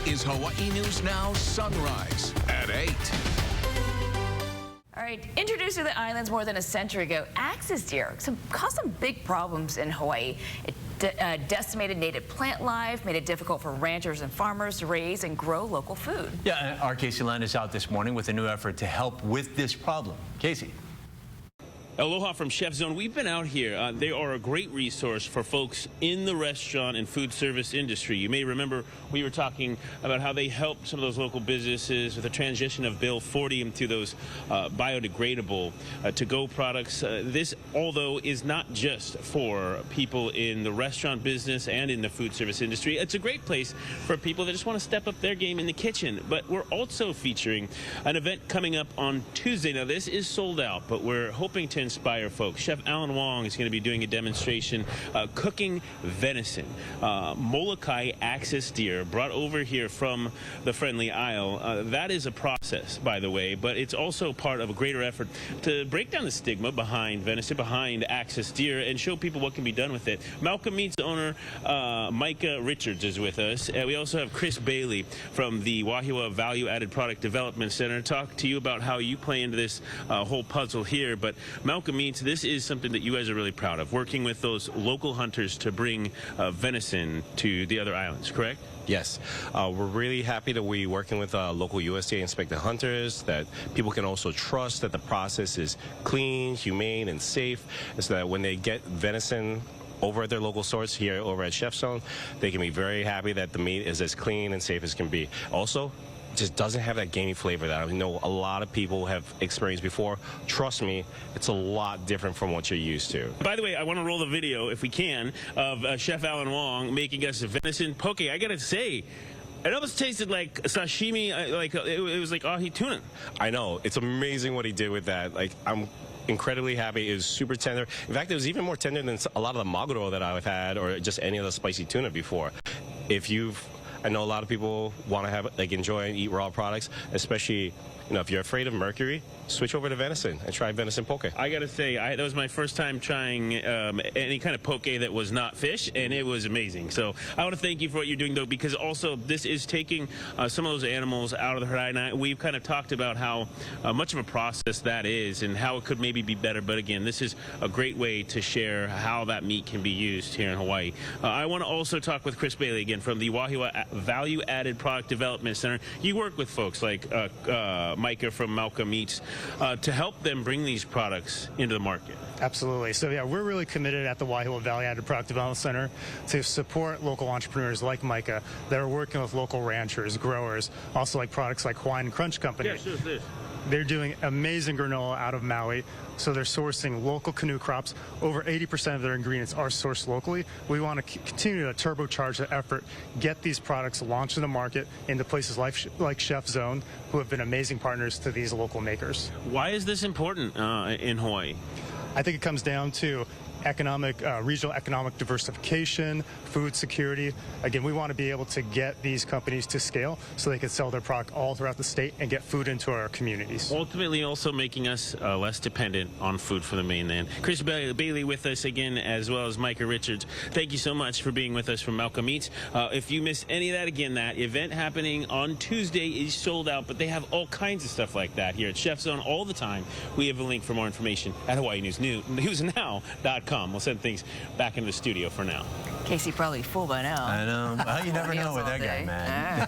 is Hawaii News Now Sunrise at 8. All right, introduced to the islands more than a century ago, axis deer caused some big problems in Hawaii. It decimated native plant life, made it difficult for ranchers and farmers to raise and grow local food. Yeah, our Casey Land is out this morning with a new effort to help with this problem. Casey. Aloha from ChefZone. We've been out here. They are a great resource for folks in the restaurant and food service industry. You may remember we were talking about how they help some of those local businesses with the transition of Bill 40 into those biodegradable to-go products. This, although, is not just for people in the restaurant business and in the food service industry. It's a great place for people that just want to step up their game in the kitchen. But we're also featuring an event coming up on Tuesday. Now, this is sold out, but we're hoping to inspire folks. Chef Alan Wong is going to be doing a demonstration cooking venison. Molokai axis deer brought over here from the Friendly Isle. That is a process, by the way, but it's also part of a greater effort to break down the stigma behind venison, behind axis deer, and show people what can be done with it. Mauka Meats owner Mauka Richards is with us. We also have Chris Bailey from the Wahiawa Value Added Product Development Center. Talk to you about how you play into this whole puzzle here. But Mauka Meats, this is something that you guys are really proud of, working with those local hunters to bring venison to the other islands, correct? Yes. We're really happy that we're working with local USDA inspected hunters, that people can also trust that the process is clean, humane, and safe, so that when they get venison over at their local source here over at ChefZone, they can be very happy that the meat is as clean and safe as can be. Also, just doesn't have that gamey flavor that I know a lot of people have experienced before. Trust me, it's a lot different from what you're used to. By the way, I want to roll the video, if we can, of Chef Alan Wong making us a venison poke. I gotta say, it almost tasted like sashimi, like it was like ahi tuna. I know, it's amazing what he did with that. Like, I'm incredibly happy. It was super tender. In fact, it was even more tender than a lot of the maguro that I've had, or just any of the spicy tuna before. I know a lot of people want to have, enjoy and eat raw products, especially, if you're afraid of mercury, switch over to venison and try venison poke. I gotta say, that was my first time trying any kind of poke that was not fish, and it was amazing. So I want to thank you for what you're doing, though, because also this is taking some of those animals out of the herd. And we've kind of talked about how much of a process that is and how it could maybe be better. But again, this is a great way to share how that meat can be used here in Hawaii. I want to also talk with Chris Bailey again from the Wahiawa Value Added Product Development Center. You work with folks like Mauka from Mauka Meats to help them bring these products into the market. Absolutely. So yeah, we're really committed at the Wahiawa Value Added Product Development Center to support local entrepreneurs like Mauka that are working with local ranchers, growers, also like products like Hawaiian Crunch Company. Yeah, sure. They're doing amazing granola out of Maui, so they're sourcing local canoe crops. Over 80% of their ingredients are sourced locally. We want to continue to turbocharge the effort, get these products launched in the market into places like ChefZone, who have been amazing partners to these local makers. Why is this important in Hawaii? I think it comes down to regional economic diversification, food security. Again, we want to be able to get these companies to scale so they can sell their product all throughout the state and get food into our communities. Ultimately also making us less dependent on food from the mainland. Chris Bailey with us again, as well as Mauka Richards. Thank you so much for being with us from Mauka Meats. If you missed any of that, again, that event happening on Tuesday is sold out, but they have all kinds of stuff like that here at ChefZone all the time. We have a link for more information at HawaiiNewsNow.com. We'll send things back into the studio for now. Casey probably full by now. I know. Well, you never know with that guy, day. man.